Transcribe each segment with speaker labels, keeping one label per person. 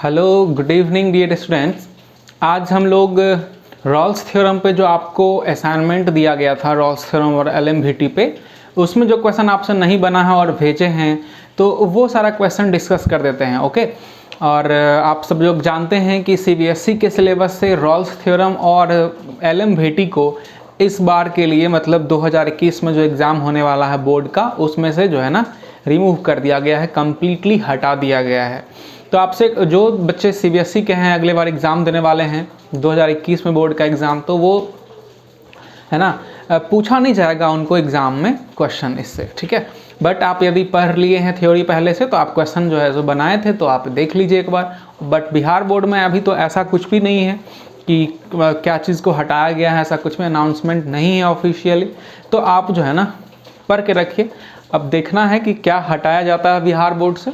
Speaker 1: Hello good evening dear students. आज हम लोग रॉल्स थ्योरम पे जो आपको असाइनमेंट दिया गया था रॉल्स थ्योरम और एलएमवीटी पे, उसमें जो क्वेश्चन आपसे नहीं बना है और भेजे हैं तो वो सारा क्वेश्चन डिस्कस कर देते हैं। ओके। और आप सब लोग जानते हैं कि सीबीएसई के सिलेबस से रॉल्स थ्योरम और एलएमवीटी को इस बार के लिए मतलब 2021 में जो एग्ज़ाम होने वाला है बोर्ड का, उसमें से जो है ना रिमूव कर दिया गया है, कम्प्लीटली हटा दिया गया है। तो आपसे जो बच्चे सीबीएसई के हैं, अगले बार एग्ज़ाम देने वाले हैं 2021 में बोर्ड का एग्ज़ाम, तो वो है ना पूछा नहीं जाएगा उनको एग्ज़ाम में क्वेश्चन इससे, ठीक है। बट आप यदि पढ़ लिए हैं थ्योरी पहले से तो आप क्वेश्चन जो है जो बनाए थे तो आप देख लीजिए एक बार। बट बिहार बोर्ड में अभी तो ऐसा कुछ भी नहीं है कि क्या चीज़ को हटाया गया है, ऐसा कुछ में अनाउंसमेंट नहीं है ऑफिशियली। तो आप जो है ना पढ़ के रखिए, अब देखना है कि क्या हटाया जाता है बिहार बोर्ड से।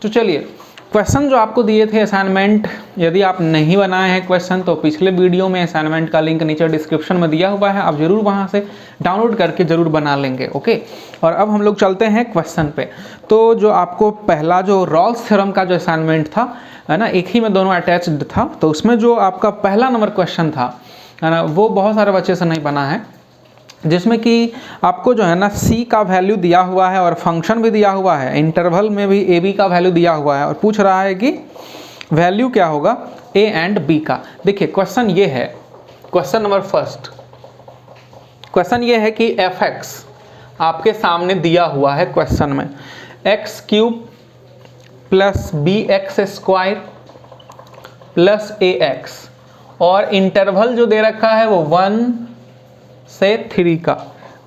Speaker 1: तो चलिए, क्वेश्चन जो आपको दिए थे असाइनमेंट, यदि आप नहीं बनाए हैं क्वेश्चन तो पिछले वीडियो में असाइनमेंट का लिंक नीचे डिस्क्रिप्शन में दिया हुआ है, आप ज़रूर वहां से डाउनलोड करके ज़रूर बना लेंगे। ओके। और अब हम लोग चलते हैं क्वेश्चन पे। तो जो आपको पहला जो रॉल्स थ्योरम का जो असाइनमेंट था, है ना, एक ही में दोनों अटैच्ड था, तो उसमें जो आपका पहला नंबर क्वेश्चन था, है ना, वो बहुत सारे बच्चे से नहीं बना है, जिसमें कि आपको जो है ना सी का वैल्यू दिया हुआ है और फंक्शन भी दिया हुआ है, इंटरवल में भी ए बी का वैल्यू दिया हुआ है और पूछ रहा है कि वैल्यू क्या होगा ए एंड बी का। देखिए क्वेश्चन ये है, क्वेश्चन नंबर फर्स्ट क्वेश्चन ये है कि एफ एक्स आपके सामने दिया हुआ है क्वेश्चन में, x cube plus b x square plus a x, और इंटरवल जो दे रखा है वो 1 से 3 का।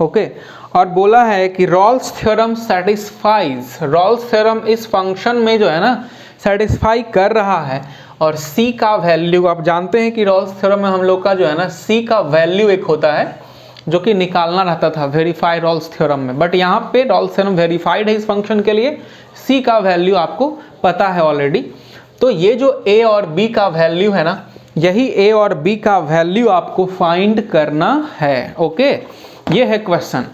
Speaker 1: ओके। और बोला है कि Rolle's theorem satisfies, Rolle's theorem इस फंक्शन में जो है ना सेटिस्फाई कर रहा है, और सी का वैल्यू आप जानते हैं कि रॉल्स थ्योरम में हम लोग का जो है ना सी का वैल्यू एक होता है जो कि निकालना रहता था वेरीफाई रॉल्स थ्योरम में, बट यहाँ पे रॉल्स थ्योरम वेरीफाइड है इस फंक्शन के लिए, सी का वैल्यू आपको पता है ऑलरेडी। तो ये जो ए और बी का वैल्यू है ना, यही ए और बी का वैल्यू आपको फाइंड करना है। ओके, ये है क्वेश्चन।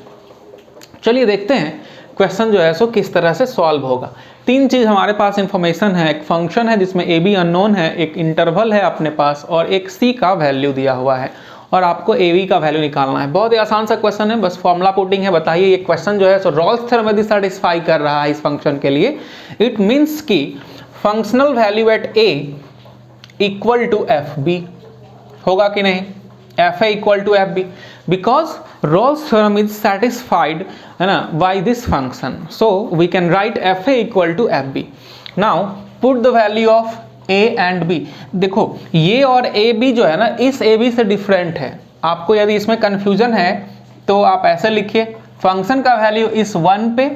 Speaker 1: चलिए देखते हैं क्वेश्चन जो है सो किस तरह से सॉल्व होगा। तीन चीज हमारे पास इंफॉर्मेशन है, एक फंक्शन है जिसमें ए बी अननोन है, एक इंटरवल है अपने पास, और एक सी का वैल्यू दिया हुआ है, और आपको ए बी का वैल्यू निकालना है। बहुत ही आसान सा क्वेश्चन है, बस फॉर्मूला पुटिंग है। बताइए ये क्वेश्चन जो है सो रॉल्स थ्योरम यदि सेटिस्फाई कर रहा है इस फंक्शन के लिए, इट मीन्स कि functional value at a equal to f b होगा कि नहीं, f a equal to f b, because Rolle's theorem is satisfied, है ना, by this function, so we can write f a equal to f b. Now put the value of a and b. देखो ये और A B जो है ना इस A B से डिफरेंट है, आपको यदि इसमें कंफ्यूजन है तो आप ऐसे लिखिए, फंक्शन का वैल्यू इस 1 पे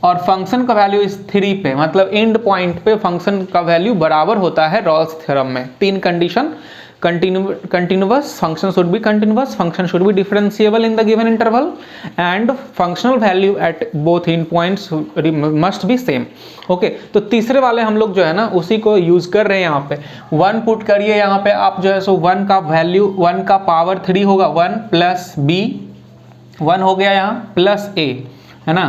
Speaker 1: और फंक्शन का वैल्यू इस 3 पे, मतलब एंड पॉइंट पे फंक्शन का वैल्यू बराबर होता है रॉल्स थ्योरम में। तीन condition, continuous function should be continuous, function should be differentiable in the given interval, and functional value at both end points must be same. Okay, तो तीसरे वाले हम लोग जो है ना उसी को यूज कर रहे हैं। यहाँ पे 1 पुट करिए, यहाँ पे आप जो है सो 1 का वैल्यू 1 का पावर 3 होगा, 1 प्लस बी, 1 हो गया यहाँ प्लस ए, है ना,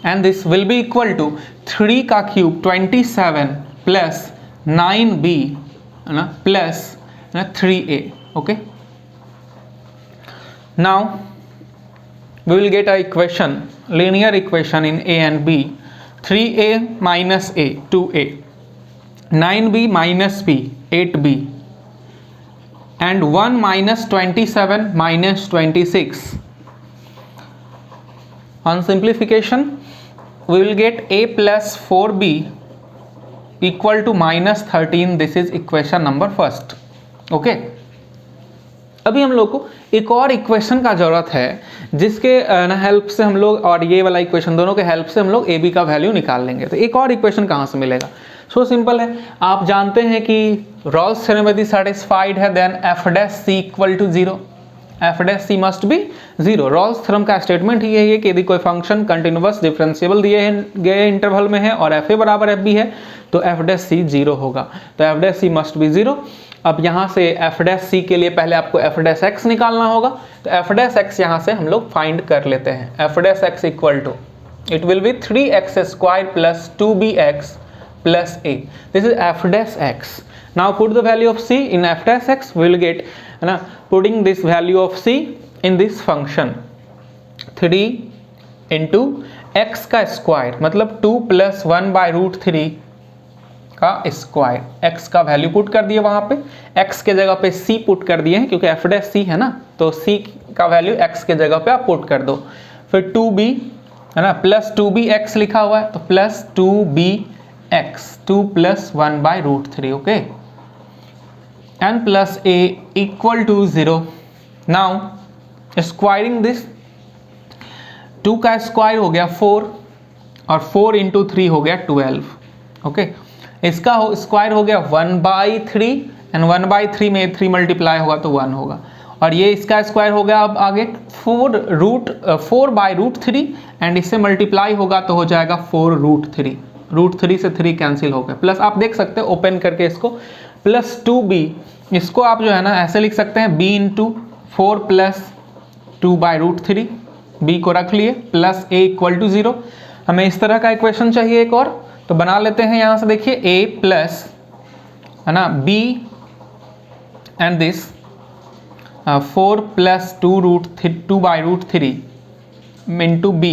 Speaker 1: and this will be equal to 3 का क्यूब 27 प्लस 9b, है ना, plus 3a. Okay, now we will get a equation, linear equation in a and b, 3a minus a 2a, 9b minus b 8b, and 1 minus 27 minus 26. On simplification we will get a plus 4b equal to minus 13. This is equation number first. Okay, अभी हम लोग को एक और equation का जरूरत है जिसके हेल्प से हम लोग, और ये वाला इक्वेशन दोनों के हेल्प से हम लोग ए बी का वैल्यू निकाल लेंगे। तो एक और इक्वेशन कहाँ से मिलेगा? सो सिंपल है, आप जानते हैं कि रॉल्स थ्योरम यदि सेटिस्फाइड है then f dash c equal to 0, f dash c must be 0। Rolle's theorem का स्टेटमेंट ही यही है कि यदि कोई फंक्शन कंटिन्यूअस डिफरेंशिएबल दिए गए इंटरवल में है और एफ ए बराबर एफ बी है तो एफ डैश सी 0 होगा, तो f dash c must be 0। अब यहाँ से एफ डैश सी के लिए पहले आपको एफ डैश एक्स निकालना होगा, तो एफ डैश एक्स यहाँ से हम लोग फाइंड कर लेते हैं। F dash x equal to, it will be 3x² plus 2bx plus a. This is f dash x. Now put the value of c in f dash x. We will get ना putting this value of c in this function 3 into x का square मतलब 2 plus 1 by root 3 का square. x का value put कर दिए वहां पे, x के जगह पे c पुट कर दिए हैं क्योंकि f डैश c है ना, तो c का वैल्यू x के जगह पे आप पुट कर दो. फिर 2b है ना प्लस 2bx लिखा हुआ है तो plus 2bx 2 plus 1 by root 3. Okay and plus a equal to 0. Now squaring this 2 का स्क्वायर हो गया 4 और 4 इंटू 3 हो गया 12. ओके इसका स्क्वायर हो गया 1/3 एंड 1/3 में 3 मल्टीप्लाई होगा तो 1 होगा. और ये इसका स्क्वायर हो गया अब आगे 4 बाई रूट 3 एंड इससे मल्टीप्लाई होगा तो हो जाएगा 4 रूट 3. रूट 3 से 3 कैंसिल हो गया. प्लस आप देख सकते हैं ओपन करके इसको प्लस 2b, इसको आप जो है ना ऐसे लिख सकते हैं b into 4 plus 2 by root 3. b को रख लिए प्लस a इक्वल टू 0. हमें इस तरह का इक्वेशन चाहिए एक और, तो बना लेते हैं. यहाँ से देखिए a प्लस है ना b and this 4 plus 2 by root 3 into b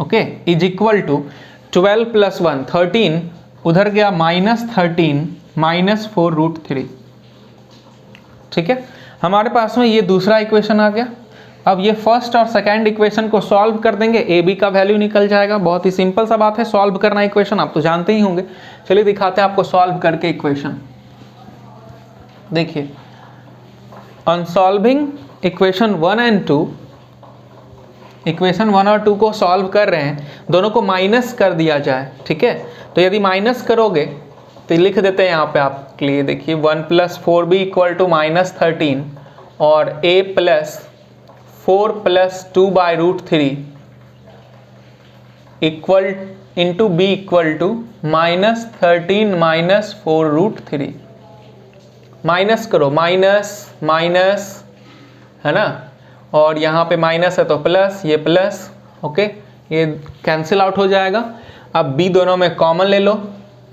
Speaker 1: okay is equal to 12 plus 1 13, उधर गया -13 माइनस 4 रूट 3. ठीक है, हमारे पास में ये दूसरा इक्वेशन आ गया. अब ये फर्स्ट और सेकंड इक्वेशन को सॉल्व कर देंगे, ए बी का वैल्यू निकल जाएगा. बहुत ही सिंपल सा बात है सॉल्व करना इक्वेशन, आप तो जानते ही होंगे. चलिए दिखाते हैं आपको सॉल्व करके इक्वेशन. देखिए on solving equation 1 and 2, equation 1 और 2 को सॉल्व कर रहे हैं, दोनों को माइनस कर दिया जाए. ठीक है, तो यदि माइनस करोगे तो लिख देते हैं यहाँ पे आपके लिए. देखिए 1 प्लस 4b इक्वल टू -13 और a plus 4 plus 2 by root 3 equal into b equal to -13 minus 4 root 3. Minus करो, माइनस है ना, और यहाँ पे माइनस है तो प्लस, ये प्लस. ओके ये कैंसिल आउट हो जाएगा. अब b दोनों में कॉमन ले लो.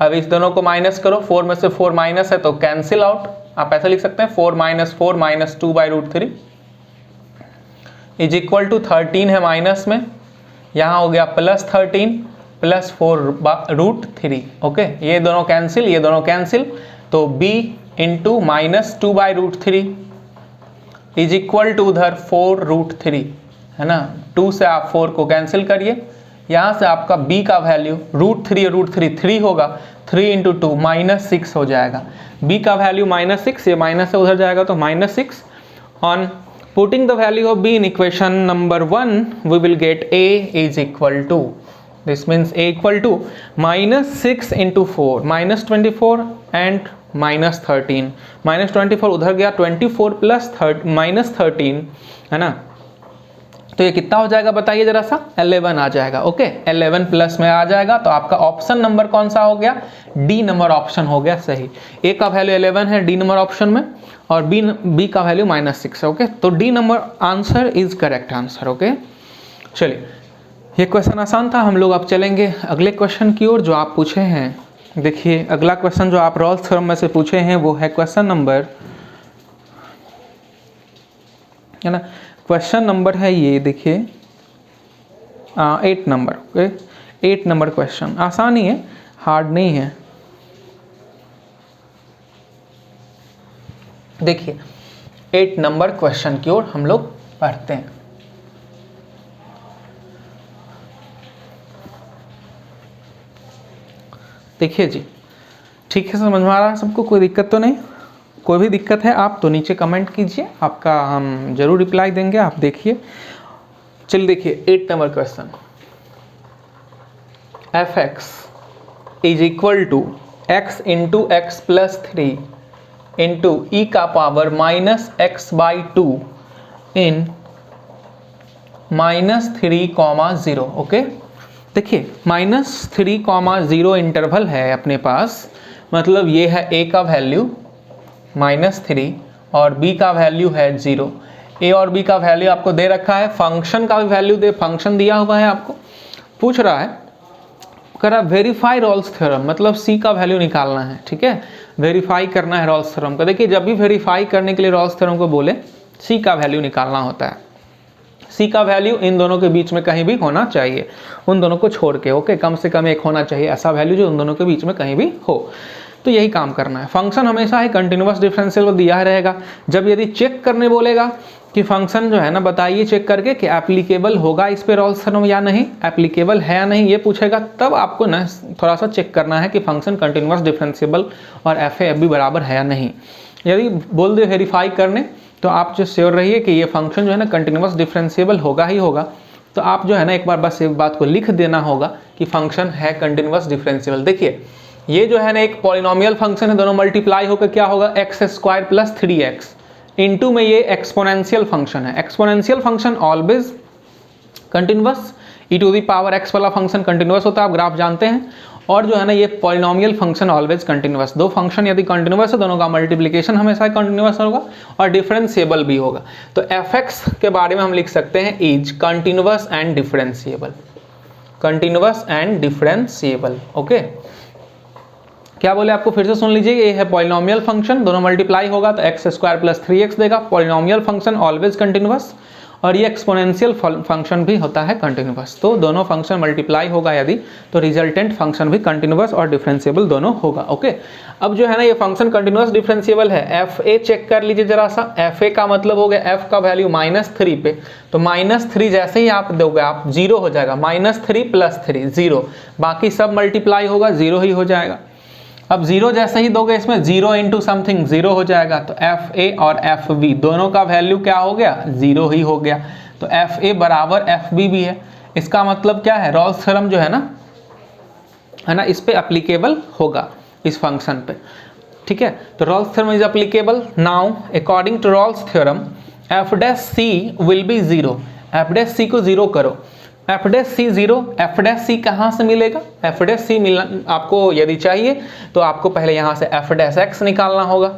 Speaker 1: अब इस दोनों को माइनस करो, 4 में से 4 माइनस है तो कैंसिल आउट. आप ऐसा लिख सकते हैं 4 minus 2 by root 3 is equal to 13 है माइनस में, यहाँ हो गया प्लस 13 प्लस 4 रूट 3. ओके ये दोनों कैंसिल, ये दोनों कैंसिल, तो b into -2 by root 3 is equal to उधर 4 रूट 3 है ना. 2 से आप 4 को कैंसिल करिए, यहाँ से आपका b का वैल्यू रूट 3 3 होगा, 3 इंटू 2 -6 हो जाएगा. b का वैल्यू -6, ये माइनस से उधर जाएगा तो -6. On putting the value of b in equation number 1 we will get a is equal to, this means a equal to -6 into 4 -24 and -13. -24 उधर गया 24 प्लस -13 है ना, तो ये कितना हो जाएगा बताइए जरा सा, 11 आ जाएगा. ओके 11 प्लस में आ जाएगा. तो आपका ऑप्शन नंबर कौन सा हो गया, डी नंबर ऑप्शन हो गया सही. ए का वैल्यू 11 है डी नंबर ऑप्शन में और बी का वैल्यू -6 है. ओके तो D number answer is correct answer. Okay चलिए ये क्वेश्चन आसान था. हम लोग अब चलेंगे अगले क्वेश्चन की ओर जो आप पूछे हैं. देखिए अगला क्वेश्चन जो आप रॉल्स थ्योरम में से पूछे हैं वो है क्वेश्चन नंबर है ना, क्वेश्चन नंबर है ये देखिए 8 नंबर. ओके 8 नंबर क्वेश्चन आसान ही है, हार्ड नहीं है. देखिए 8 नंबर क्वेश्चन की ओर हम लोग पढ़ते हैं. देखिए जी ठीक है, समझ में आ रहा है सबको, कोई दिक्कत तो नहीं. कोई भी दिक्कत है आप तो नीचे कमेंट कीजिए, आपका हम जरूर रिप्लाई देंगे. आप देखिए चलिए देखिए 8 number question. f(x) is equal to x into x plus 3 into e का पावर -x/2 इन -3,0. ओके देखिए -3,0 इंटरवल है अपने पास, मतलब ये है a का वैल्यू -3 और b का वैल्यू है 0. a और b का वैल्यू आपको दे रखा है, फंक्शन का भी वैल्यू फंक्शन दिया हुआ है आपको. पूछ रहा है करा वेरीफाई रॉल्स थ्योरम, मतलब सी का वैल्यू निकालना है, ठीक है, वेरीफाई करना है रॉल्स थ्योरम का। देखिए जब भी वेरीफाई करने के लिए रॉल्स थ्योरम को बोले सी का वैल्यू निकालना होता है। सी का वैल्यू इन दोनों के बीच में कहीं भी होना चाहिए, उन दोनों को छोड़ के, ओके, कम से कम एक होना चाहिए ऐसा वैल्यू जो उन दोनों के बीच में कहीं भी हो। तो यही काम करना है। फंक्शन हमेशा ही कंटिन्यूअस डिफरेंशियल दिया रहेगा। जब यदि चेक करने बोलेगा कि फंक्शन जो है ना, बताइए चेक करके कि एप्लीकेबल होगा इस पे रॉल्स थ्योरम या नहीं, एप्लीकेबल है या नहीं, ये पूछेगा, तब आपको ना थोड़ा सा चेक करना है कि फंक्शन कंटिन्यूअस डिफरेंशिएबल और एफ ए एफ बी बराबर है या नहीं। यदि बोल दे वेरीफाई करने, तो आप जो श्योर रहिए कि ये फंक्शन जो है ना कंटिन्यूअस डिफरेंशिएबल होगा ही होगा। तो आप जो है ना एक बार बस इस बात को लिख देना होगा कि फंक्शन है कंटिन्यूअस डिफरेंशिएबल। देखिए ये जो है ना एक पॉलिनोमियल फंक्शन है, दोनों मल्टीप्लाई होकर क्या होगा, x square plus 3x, into में ये एक्सपोनेंशियल फंक्शन है। Exponential function always continuous, e to the power x वाला फंक्शन कंटिन्यूअस होता है, आप ग्राफ जानते हैं। और जो है ना ये पॉलिनोमियल फंक्शन ऑलवेज कंटिन्यूअस। दो फंक्शन यदि कंटिन्यूअस है, दोनों का मल्टीप्लिकेशन हमेशा कंटिन्यूअस होगा और डिफरेंशिएबल भी होगा। तो fx के बारे में हम लिख सकते हैं is continuous and differentiable, continuous and differentiable. Okay, क्या बोले आपको फिर से सुन लीजिए, ये है पॉलिनोमियल फंक्शन, दोनों मल्टीप्लाई होगा तो एक्स स्क्वायर प्लस 3x देगा। पॉलिनोमियल फंक्शन ऑलवेज कंटिन्यूअस, और ये एक्सपोनेंशियल फंक्शन भी होता है कंटिन्यूअस। तो दोनों फंक्शन मल्टीप्लाई होगा यदि, तो रिजल्टेंट फंक्शन भी कंटिन्यूअस और डिफरेंशिएबल दोनों होगा। ओके, अब जो है ना ये फंक्शन कंटिन्यूअस डिफरेंशिएबल है। एफ ए चेक कर लीजिए जरा सा, एफ ए का मतलब हो गया एफ का वैल्यू -3 पे, तो -3 जैसे ही आप दोगे आप 0 हो जाएगा, -3 + 3 0, बाकी सब मल्टीप्लाई होगा 0 ही हो जाएगा। अब 0 जैसे ही दोगे इसमें 0 इंटू समथिंग 0 हो जाएगा, तो एफ ए और एफ बी दोनों का वैल्यू क्या हो गया, 0 ही हो गया। तो एफ ए बराबर एफ बी भी है। इसका मतलब क्या है, रॉल्स थ्योरम जो है ना इस पे एप्लीकेबल होगा, इस फंक्शन पे, ठीक है। तो Rolle's theorem is applicable. Now according to Rolle's theorem f dash c will be 0, f dash c को 0 करो, f dash c 0, f dash c कहाँ से मिलेगा, एफ डैश सी मिलना आपको यदि चाहिए तो आपको पहले यहाँ से एफ डैश एक्स निकालना होगा।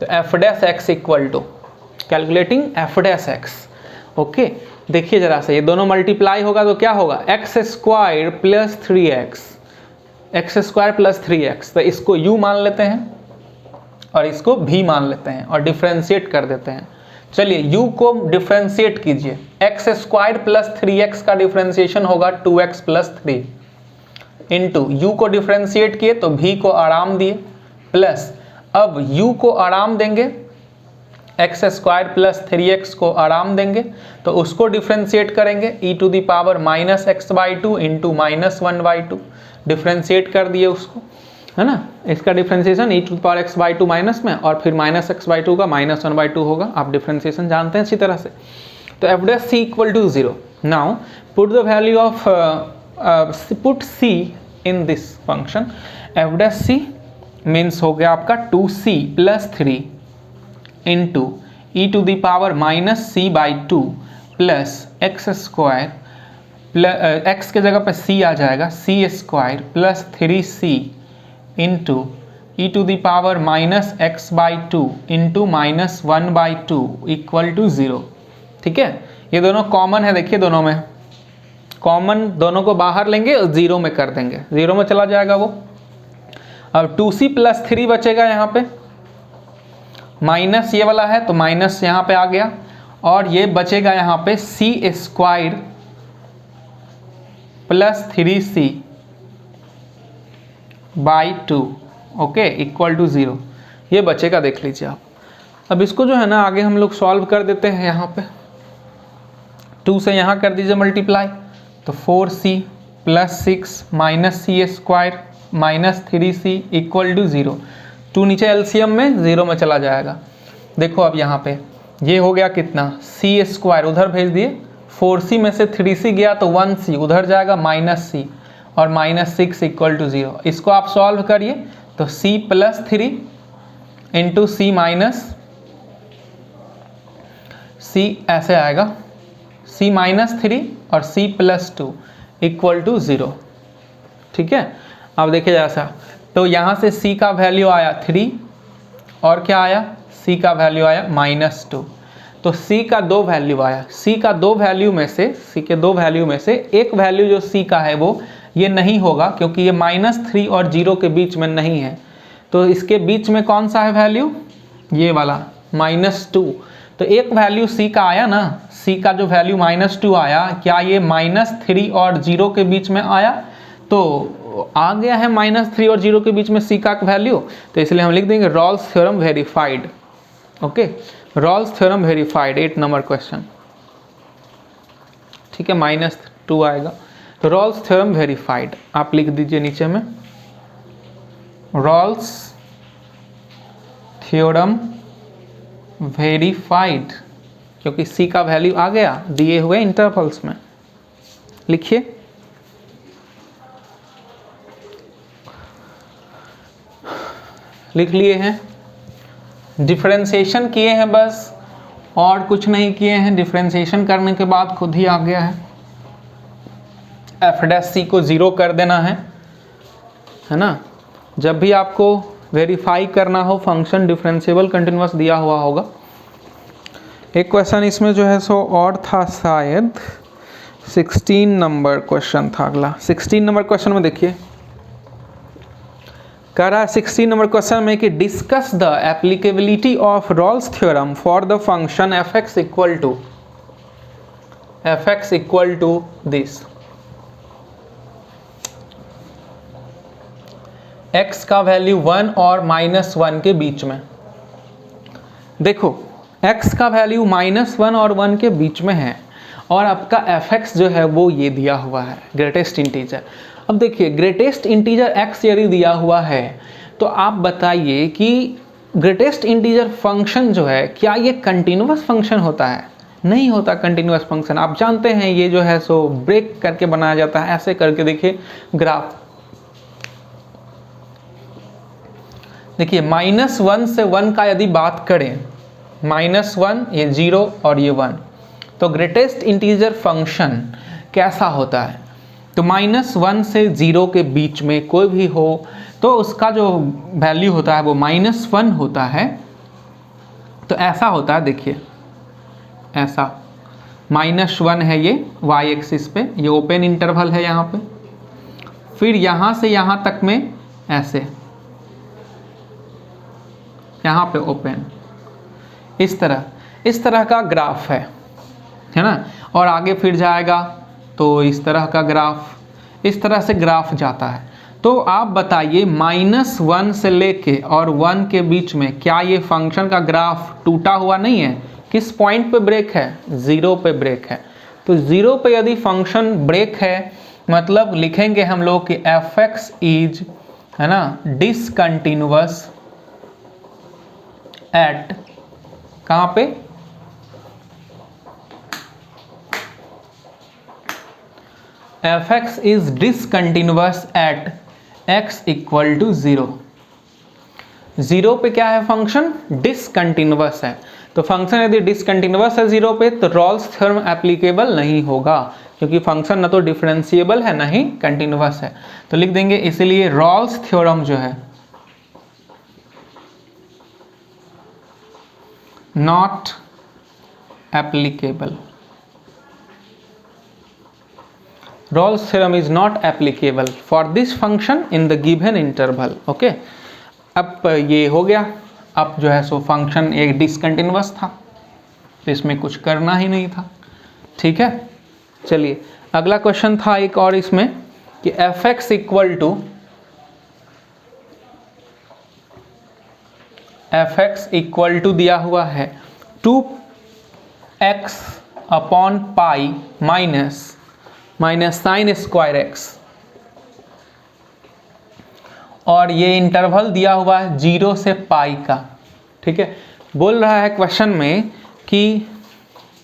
Speaker 1: तो f dash x equal to calculating f dash x. Okay, देखिए जरा से, ये दोनों मल्टीप्लाई होगा तो क्या होगा, x square plus 3x, x square plus 3x। तो इसको u मान लेते हैं और इसको v मान लेते हैं और डिफ्रेंशिएट कर देते हैं। चलिए u को डिफ्रेंशिएट कीजिए, एक्स स्क्वायर प्लस 3x का डिफ्रेंशिएशन होगा 2x प्लस 3, इंटू u को डिफ्रेंशिएट किए तो v को आराम दिए, प्लस अब u को आराम देंगे, एक्स स्क्वायर प्लस 3x को आराम देंगे, तो उसको डिफ्रेंशिएट करेंगे e to the power -x/2 into -1/2, differentiate कर दिए उसको, है ना। इसका differentiation e to power x/2 minus में, और फिर -x/2 का -1/2 होगा, आप डिफ्रेंशिएशन जानते हैं अच्छी तरह से। तो f dash c equal to 0। Now put the value of put c in this function, f dash c means हो गया आपका 2c plus 3 into e to the power -c/2 plus x square plus x के जगह पे c आ जाएगा, c square plus 3c into e to the power -x/2 into -1/2 equal to 0। ठीक है, ये दोनों कॉमन है, देखिए दोनों में कॉमन, दोनों को बाहर लेंगे और 0 में कर देंगे, 0 में चला जाएगा वो। अब 2c प्लस 3 बचेगा, यहाँ पे माइनस ये वाला है तो माइनस यहाँ पे आ गया, और ये बचेगा यहाँ पे c square plus 3c by 2, okay, equal to 0, ये बचेगा, देख लीजिए आप। अब इसको जो है ना आगे हम लोग सॉल्व कर देते हैं, यहाँ पे 2 से यहाँ कर दीजिए मल्टीप्लाई, तो 4c plus 6 minus c square minus 3c equal to 0। 2 नीचे एलसीएम में 0 में चला जाएगा। देखो अब यहाँ पे ये हो गया कितना, c स्क्वायर उधर भेज दिए, 4c में से 3c गया तो 1c उधर जाएगा -c, और -6 इक्वल टू 0। इसको आप सॉल्व करिए तो c plus 3 into c minus c ऐसे आएगा, c माइनस 3 और c प्लस 2 इक्वल टू 0। ठीक है, अब देखिए जैसा, तो यहाँ से c का वैल्यू आया 3 और क्या आया, c का वैल्यू आया -2। तो c का 2 वैल्यू आया, c का 2 वैल्यू में से, c के 2 वैल्यू में से एक वैल्यू जो c का है वो ये नहीं होगा क्योंकि ये -3 और 0 के बीच में नहीं है। तो इसके बीच में कौन सा है वैल्यू, ये वाला -2। तो एक वैल्यू c का आया ना, c का जो वैल्यू -2 आया, क्या ये -3 और 0 के बीच में आया? तो आ गया है -3 और 0 के बीच में c का वैल्यू। तो इसलिए हम लिख देंगे Rolle's theorem verified. Okay, Rolle's theorem verified, 8 number question. ठीक है, -2 आएगा। तो रॉल्स थ्योरम वेरीफाइड आप लिख दीजिए नीचे में, रॉल्स थ्योरम वेरीफाइड, क्योंकि c का वैल्यू आ गया दिए हुए इंटरवल्स में। लिखिए, लिख लिए हैं, डिफरेंशिएशन किए हैं बस, और कुछ नहीं किए हैं। डिफरेंशिएशन करने के बाद खुद ही आ गया है, f' को 0 कर देना है ना। जब भी आपको वेरीफाई करना हो फंक्शन डिफरेंशिएबल कंटिन्यूअस दिया हुआ होगा। एक क्वेश्चन इसमें जो है सो और था, शायद 16 नंबर क्वेश्चन था अगला। 16 नंबर क्वेश्चन में देखिए, कह रहा है 16 नंबर क्वेश्चन में कि discuss the applicability of Rolle's theorem for the function f(x) equal to this. x का वैल्यू 1 और -1 के बीच में। देखो x का वैल्यू -1 और 1 के बीच में है, और आपका f(x) जो है वो ये दिया हुआ है ग्रेटेस्ट इंटीजर। अब देखिए ग्रेटेस्ट इंटीजर x यदि दिया हुआ है तो आप बताइए कि ग्रेटेस्ट इंटीजर फंक्शन जो है क्या ये कंटिन्यूअस फंक्शन होता है? नहीं होता कंटिन्यूअस फंक्शन। आप जानते हैं ये जो है सो ब्रेक करके बनाया जाता है। ऐसे करके देखिए ग्राफ, देखिए -1 से 1 का यदि बात करें, -1 ये 0 और ये 1, तो ग्रेटेस्ट इंटीजर फंक्शन कैसा होता है? तो -1 से 0 के बीच में कोई भी हो तो उसका जो वैल्यू होता है वो -1 होता है। तो ऐसा होता है, देखिए ऐसा -1 है ये y एक्सिस पे, ये ओपन इंटरवल है यहाँ पे, फिर यहाँ से यहाँ तक में ऐसे, यहाँ पे ओपन, इस तरह का ग्राफ है ना। और आगे फिर जाएगा तो इस तरह का ग्राफ, इस तरह से ग्राफ जाता है। तो आप बताइए -1 से लेके और 1 के बीच में क्या ये फंक्शन का ग्राफ टूटा हुआ नहीं है? किस पॉइंट पे ब्रेक है? 0 पे ब्रेक है। तो 0 पे यदि फंक्शन ब्रेक है मतलब लिखेंगे हम लोग कि f(x) इज, है ना, डिसकंटिन्यूअस एट, कहाँ पे? f(x) is discontinuous at x equal to 0। 0 पे क्या है फंक्शन? डिसकंटिन्यूअस है। तो फंक्शन यदि डिसकंटिन्यूअस है 0 पे तो रॉल्स थ्योरम एप्लीकेबल नहीं होगा, क्योंकि फंक्शन ना तो डिफरेंशिएबल है ना ही कंटिन्यूअस है। तो लिख देंगे इसीलिए रॉल्स थ्योरम जो है not applicable. Rolle's theorem is not applicable for this function in the given interval। Okay, अब ये हो गया। अब जो है सो फंक्शन एक डिसकंटिन्यूअस था तो इसमें कुछ करना ही नहीं था। ठीक है, चलिए अगला क्वेश्चन था एक और इसमें कि f(x) इक्वल टू दिया हुआ है 2x upon pi minus sin square x, और ये इंटरवल दिया हुआ है 0 से पाई का। ठीक है, बोल रहा है क्वेश्चन में कि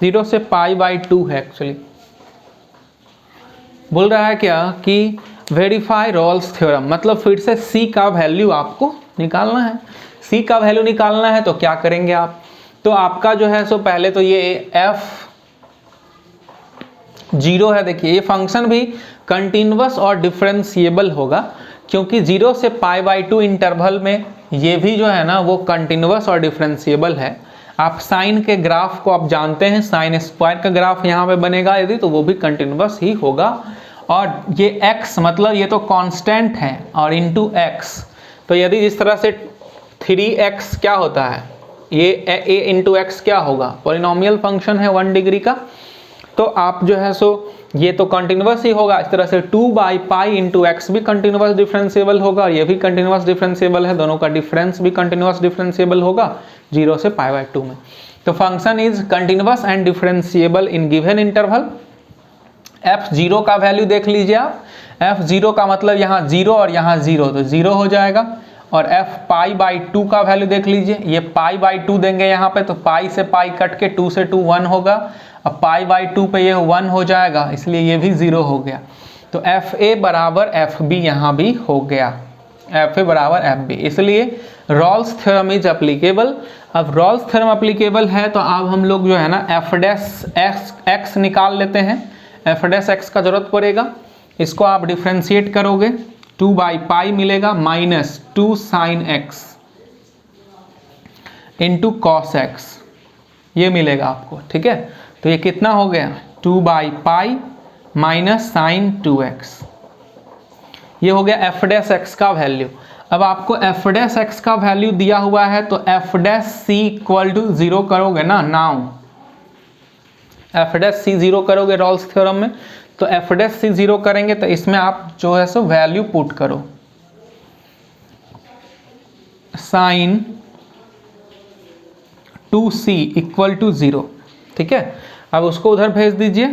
Speaker 1: 0 से π/2 है। एक्चुअली बोल रहा है क्या कि वेरीफाई रॉल्स थ्योरम, मतलब फिर से c का वैल्यू आपको निकालना है। c का वैल्यू निकालना है तो क्या करेंगे आप? तो आपका जो है सो पहले तो ये f(0) है। देखिए ये फंक्शन भी कंटिन्यूअस और डिफरेंशिएबल होगा, क्योंकि 0 से π/2 इंटरवल में ये भी जो है ना वो कंटिन्यूअस और डिफरेंशिएबल है। आप साइन के ग्राफ को आप जानते हैं, साइन स्क्वायर का ग्राफ यहाँ पे बनेगा यदि तो वो भी कंटिन्यूअस ही होगा। और ये x मतलब ये तो कांस्टेंट है और इंटू x, तो यदि जिस तरह से 3x क्या होता है, ये a इंटू एक्स क्या होगा, पॉलिनोमियल फंक्शन है 1 डिग्री का, तो आप जो है सो ये तो कंटिन्यूअस ही होगा। इस तरह से 2/π इंटू एक्स भी कंटिन्यूअस डिफरेंशिएबल होगा और ये भी कंटिन्यूअस डिफरेंशिएबल है, दोनों का डिफरेंस भी कंटिन्यूअस डिफरेंशिएबल होगा 0 से π/2 में। तो function is continuous and differentiable in given interval. f0 का वैल्यू देख लीजिए आप, f0 का मतलब यहाँ 0 और यहाँ 0, तो 0 हो जाएगा। और f π/2 का वैल्यू देख लीजिए, ये π/2 देंगे यहाँ पे, तो पाई से पाई कट के 2 से 2 1 होगा, अब π/2 पे ये 1 हो जाएगा, इसलिए ये भी 0 हो गया। तो FA बराबर FB यहाँ भी हो गया, FA बराबर FB, इसलिए रॉल्स थ्योरम इज एप्लीकेबल। अब रॉल्स थ्योरम एप्लीकेबल है तो अब हम लोग जो है ना f' निकाल लेते हैं। f' का जरूरत पड़ेगा, इसको आप डिफ्रेंशिएट करोगे 2/π मिलेगा minus 2 sin x into cos x, ये मिलेगा आपको, ठीक है। तो ये कितना हो गया, 2/π माइनस साइन 2x, ये हो गया f' का वैल्यू। अब आपको f' का वैल्यू दिया हुआ है तो f' इक्वल टू 0 करोगे ना, नाउ f' 0 करोगे रॉल्स थ्योरम में, तो f' 0 करेंगे तो इसमें आप जो है सो वैल्यू पुट करो, साइन 2c इक्वल टू 0, ठीक है। अब उसको उधर भेज दीजिए,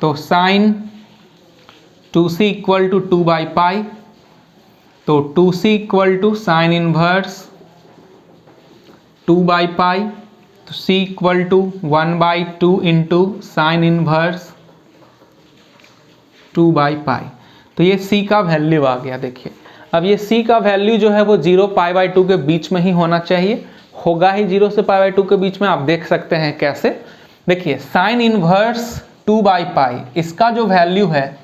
Speaker 1: तो साइन 2c इक्वल टू 2/π, तो 2c equal to sign inverse 2/π, तो c equal to 1/2 into sine inverse 2/π, तो ये c का वैल्यू आ गया। देखिए अब ये c का वैल्यू जो है वो 0 π/2 के बीच में ही होना चाहिए, होगा ही 0 से π/2 के बीच में। आप देख सकते हैं कैसे, देखिए साइन इनवर्स 2/π, इसका जो वैल्यू है,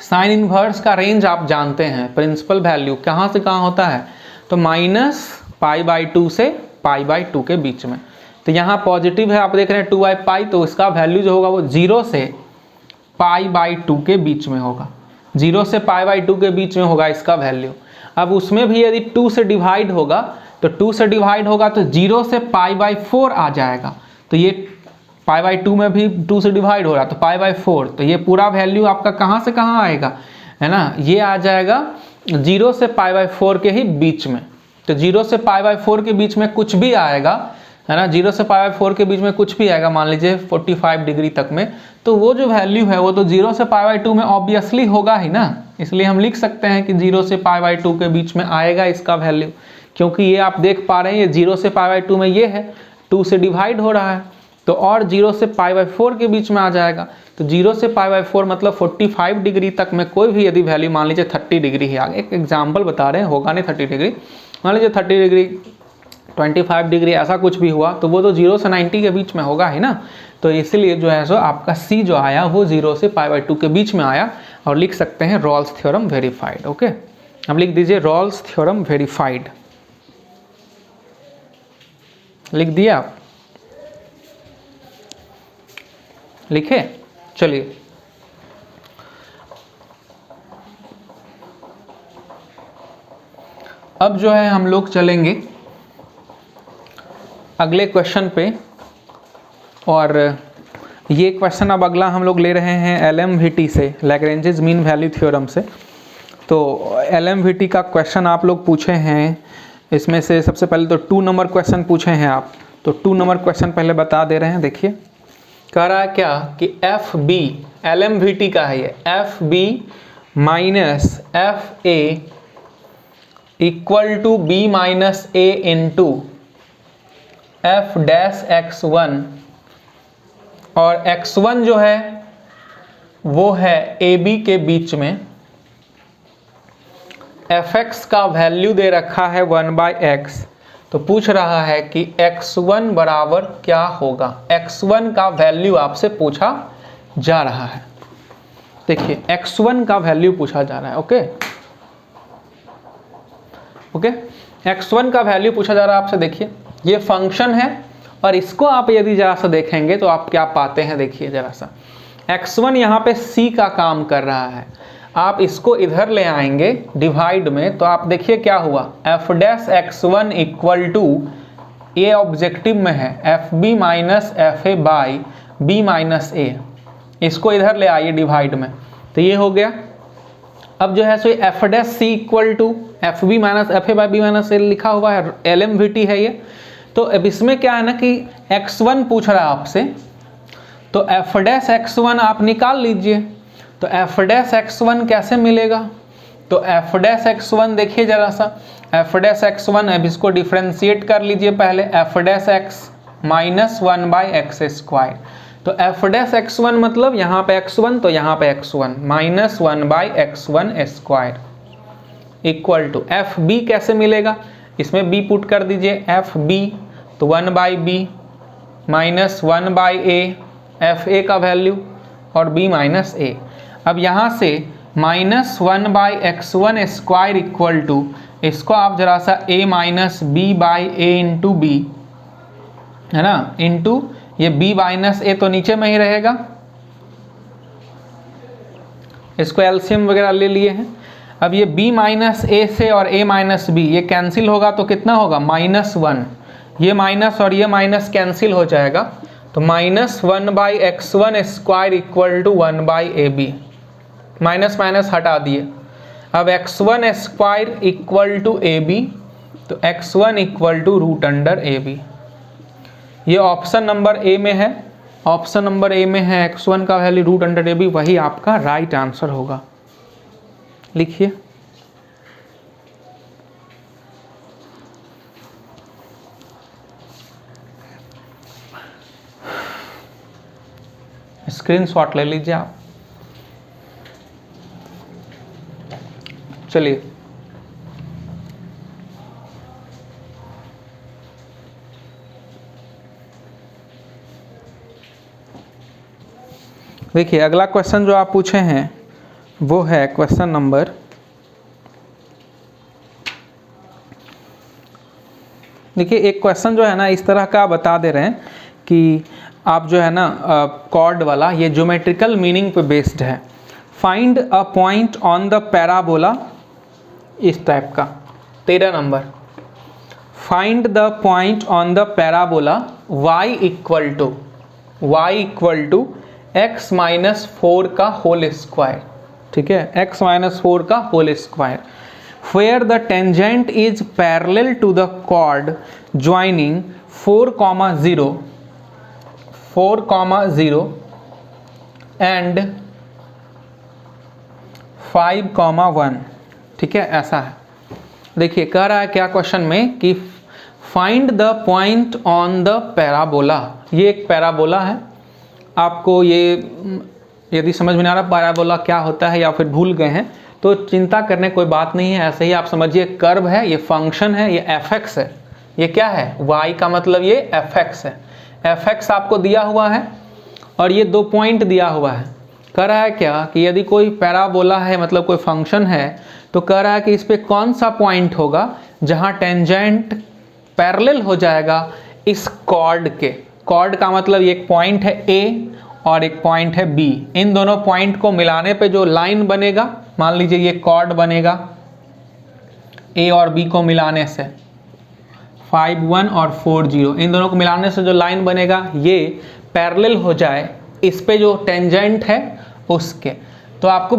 Speaker 1: साइन इनवर्स का रेंज आप जानते हैं, प्रिंसिपल वैल्यू कहाँ से कहाँ होता है, तो -π/2 से π/2 के बीच में। तो यहाँ पॉजिटिव है, आप देख रहे हैं 2/π, तो इसका वैल्यू जो होगा वो 0 से π/2 के बीच में होगा, 0 से π/2 के बीच में होगा इसका वैल्यू। अब उसमें भी यदि 2 से डिवाइड होगा, तो 2 से डिवाइड होगा तो 0 से π/4 आ जाएगा, तो ये π/2 में भी 2 से डिवाइड हो रहा तो π/4, तो ये पूरा वैल्यू आपका कहाँ से कहाँ आएगा, है ना, ये आ जाएगा 0 से π/4 के ही बीच में। तो 0 से π/4 के बीच में कुछ भी आएगा, है ना, 0 से π/4 के बीच में कुछ भी आएगा, मान लीजिए 45 डिग्री तक में, तो वो जो वैल्यू है वो तो 0 से π/2 में ऑब्वियसली होगा ही ना, इसलिए हम लिख सकते हैं कि 0 से π/2 के बीच में आएगा इसका वैल्यू, क्योंकि ये आप देख पा रहे हैं ये 0 से π/2 में ये है, 2 से डिवाइड हो रहा है, तो और 0 से π/4 के बीच में आ जाएगा। तो 0 से π/4 मतलब 45 डिग्री तक में कोई भी यदि वैल्यू, मान लीजिए 30 डिग्री ही आ गया, एक एग्जाम्पल बता रहे हैं, होगा नहीं 30 डिग्री, मान लीजिए 30 डिग्री 25 डिग्री ऐसा कुछ भी हुआ, तो वो तो 0 से 90 के बीच में होगा ही ना। तो इसलिए जो है सो आपका C जो आया वो 0 से π/2 के बीच में आया, और लिख सकते हैं रॉल्स थ्योरम वेरीफाइड। ओके, अब लिख दीजिए रॉल्स थ्योरम वेरीफाइड, लिख दिया आप, लिखे, चलिए अब जो है हम लोग चलेंगे अगले क्वेश्चन पे, और ये क्वेश्चन अब अगला हम लोग ले रहे हैं LMVT से, लैग्रेंजेस मीन वैल्यू थ्योरम से। तो LMVT का क्वेश्चन आप लोग पूछे हैं, इसमें से सबसे पहले तो 2 नंबर क्वेश्चन पूछे हैं आप, तो 2 नंबर क्वेश्चन पहले बता दे रहे हैं। देखिए कह रहा है क्या कि FB, LMVT का है ये, FB minus FA equal to B minus A into F' और x1 जो है वो है AB के बीच में, fx का वैल्यू दे रखा है 1/x, तो पूछ रहा है कि x1 बराबर क्या होगा, x1 का वैल्यू आपसे पूछा जा रहा है। देखिए x1 का वैल्यू पूछा जा रहा है, ओके, x1 का वैल्यू पूछा जा रहा है आपसे। देखिए ये फंक्शन है, और इसको आप यदि जरा सा देखेंगे तो आप क्या पाते हैं, देखिए जरा सा, x1 यहाँ पे c का काम कर रहा है, आप इसको इधर ले आएंगे डिवाइड में, तो आप देखिए क्या हुआ, f dash x1 equal to, ये ऑब्जेक्टिव में है, fb minus fa by b minus a, इसको इधर ले आइए डिवाइड में, तो ये हो गया। अब जो है सो f dash c equal to fb minus fa by b minus a लिखा हुआ है, LMVT है ये। तो अब इसमें क्या है ना कि x1 पूछ रहा है आपसे, तो f डैश x1 आप निकाल लीजिए। तो f डैश x1 कैसे मिलेगा, तो f डैश x1 देखिए जरा सा, f डैश x1, अब इसको डिफ्रेंशिएट कर लीजिए पहले, f dash x minus 1 by x square. तो f डैश x1 मतलब यहाँ पे x1 तो यहाँ पे x1 minus 1 by x1 square equal to fb कैसे मिलेगा, इसमें b पुट कर दीजिए, fb तो 1 by b minus 1 by a, fa का वैल्यू और b माइनस a। अब यहाँ से minus 1 by x1 square equal to, इसको आप जरा सा a minus b by a into b, है ना, इंटू ये b माइनस a तो नीचे में ही रहेगा, इसको एलसीएम वगैरह ले लिए हैं। अब ये b माइनस a से और a माइनस b ये कैंसिल होगा तो कितना होगा, -1, ये माइनस और ये माइनस कैंसिल हो जाएगा, तो minus 1 by x1 square equal to 1 by a b, minus minus हटा दिए। अब x1 square equal to a b, तो x1 इक्वल टू रूट अंडर ए बी, ये ऑप्शन नंबर ए में है, ऑप्शन नंबर ए में है x1 का value root under a b, वही आपका राइट आंसर होगा। लिखिए, स्क्रीनशॉट ले लीजिए आप। चलिए देखिए, अगला क्वेश्चन जो आप पूछे हैं वो है क्वेश्चन नंबर, देखिए एक क्वेश्चन जो है ना इस तरह का बता दे रहे हैं कि आप जो है ना कॉर्ड वाला, ये ज्योमेट्रिकल मीनिंग पे बेस्ड है। Find a point on the parabola, इस टाइप का 13 number, find the point on the parabola y equal to x minus 4 का होल स्क्वायर, ठीक है, x माइनस 4 का whole square, where the tangent is parallel to the chord joining 4,0 and 5,1, ठीक है, ऐसा है। देखिए कह रहा है क्या क्वेश्चन में कि find the point on the parabola, ये एक पैराबोला है। आपको ये यदि समझ में नहीं आ रहा पैराबोला क्या होता है या फिर भूल गए हैं तो चिंता करने कोई बात नहीं है, ऐसे ही आप समझिए कर्व है, ये फंक्शन है, ये fx है, ये क्या है, y का मतलब ये fx है, fx आपको दिया हुआ है और ये 2 पॉइंट दिया हुआ है। कह रहा है क्या कि यदि कोई पैराबोला है, मतलब कोई फंक्शन है, तो कह रहा है कि इस पे कौन सा पॉइंट होगा जहाँ टेंजेंट पैरेलल हो जाएगा इस कॉर्ड के, कॉर्ड का मतलब ये एक पॉइंट है A और एक पॉइंट है B, इन दोनों पॉइंट को मिलाने पे जो लाइन बनेगा, मान लीजिए ये कॉर्ड बनेगा A और B को मिलाने से 5,1 और 4,0, इन दोनों को मिलाने से जो लाइन बनेगा ये पैरेलल हो जाए इस पे जो टेंजेंट है उसके। तो आपको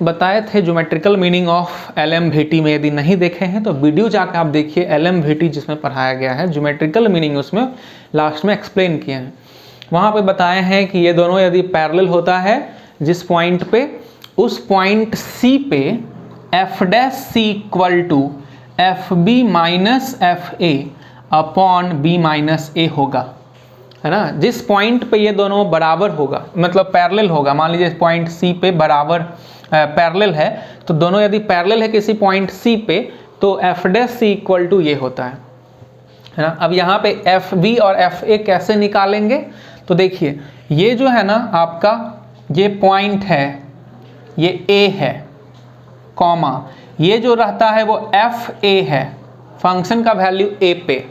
Speaker 1: बताए थे ज्योमेट्रिकल मीनिंग ऑफ LMVT में, यदि नहीं देखे हैं तो वीडियो जाकर आप देखिए, LMVT जिसमें पढ़ाया गया है ज्योमेट्रिकल मीनिंग, उसमें लास्ट में एक्सप्लेन किए हैं। वहाँ पे बताए हैं कि ये दोनों यदि पैरेलल होता है जिस पॉइंट पे, उस पॉइंट C पे f dash C equal to FB minus FA upon B minus A होगा, है ना। जिस पॉइंट पे ये दोनों बराबर होगा, मतलब पैरेलल होगा, मान लीजिए पॉइंट C पे बराबर पैरेलल है, तो दोनों यदि पैरेलल है किसी पॉइंट C पे तो f dash C equal to ये होता है ना। अब यहाँ पे FB और FA कैसे निकालेंगे, तो देखिए ये जो है ना आपका ये पॉइंट है, ये A है, कॉमा ये जो रहता है वो FA है, फंक्शन का वैल्यू A पे।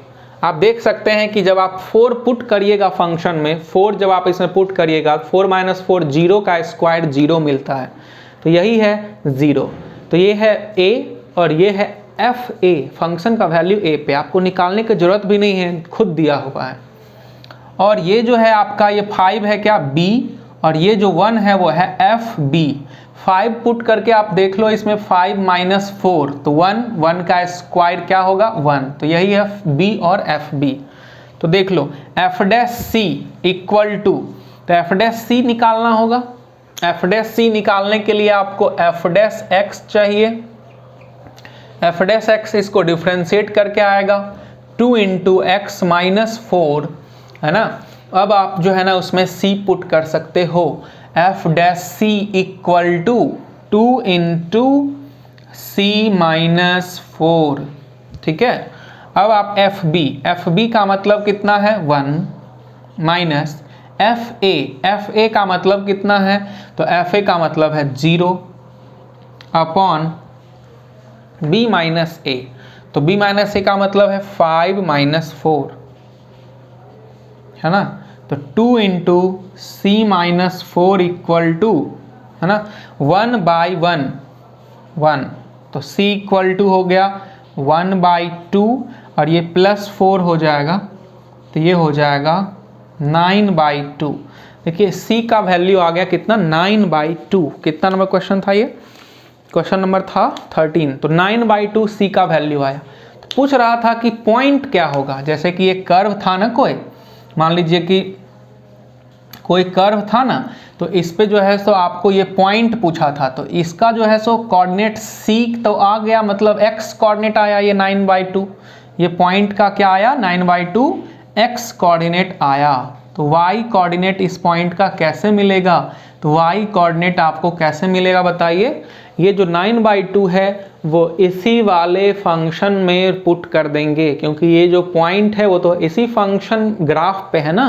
Speaker 1: आप देख सकते हैं कि जब आप 4 पुट करिएगा फंक्शन में, 4 जब आप इसमें पुट करिएगा 4 - 4 0 का स्क्वायर 0 मिलता है, तो यही है 0। तो ये है a और ये है एफ ए, फंक्शन का वैल्यू a पे, आपको निकालने की जरूरत भी नहीं है, खुद दिया हुआ है। और ये जो है आपका ये 5 है क्या b, और ये जो 1 है वो है एफ बी। 5 पुट करके आप देख लो इसमें 5 - 4 तो 1, 1 का स्क्वायर क्या होगा 1, तो यही है b और एफ बी। तो देख लो f dash c equal to, तो एफ डैश सी निकालना होगा। एफ डैश सी निकालने के लिए आपको एफ डैश एक्स चाहिए। एफ डैश एक्स इसको डिफ्रेंशिएट करके आएगा 2 × x - 4, है ना। अब आप जो है ना उसमें c पुट कर सकते हो, f dash c equal to 2 × c - 4, ठीक है। अब आप एफ बी का मतलब कितना है 1 माइनस एफ ए का मतलब कितना है, तो एफ ए का मतलब है 0 अपॉन b माइनस ए, तो b माइनस ए का मतलब है 5 - 4, है ना। तो 2 × c - 4 इक्वल टू, है ना, 1/1 1, तो c इक्वल टू हो गया 1/2 और ये +4 हो जाएगा, तो ये हो जाएगा 9/2। देखिए c का वैल्यू आ गया कितना 9/2। कितना नंबर क्वेश्चन था ये, क्वेश्चन नंबर था 13। तो 9/2 c का वैल्यू आया। तो पूछ रहा था कि पॉइंट क्या होगा, जैसे कि एक कर्व था ना, कोई मान लीजिए कि कोई कर्व था ना, तो इस पे जो है सो आपको ये पॉइंट पूछा था, तो इसका जो है सो कोऑर्डिनेट c तो आ गया, मतलब x कोऑर्डिनेट आया ये 9/2, ये पॉइंट का क्या आया 9/2 x कोऑर्डिनेट आया। तो y कोऑर्डिनेट इस पॉइंट का कैसे मिलेगा, तो y कोऑर्डिनेट आपको कैसे मिलेगा बताइए। ये जो 9/2 है वो इसी वाले फंक्शन में पुट कर देंगे, क्योंकि ये जो पॉइंट है वो तो इसी फंक्शन ग्राफ पे है ना,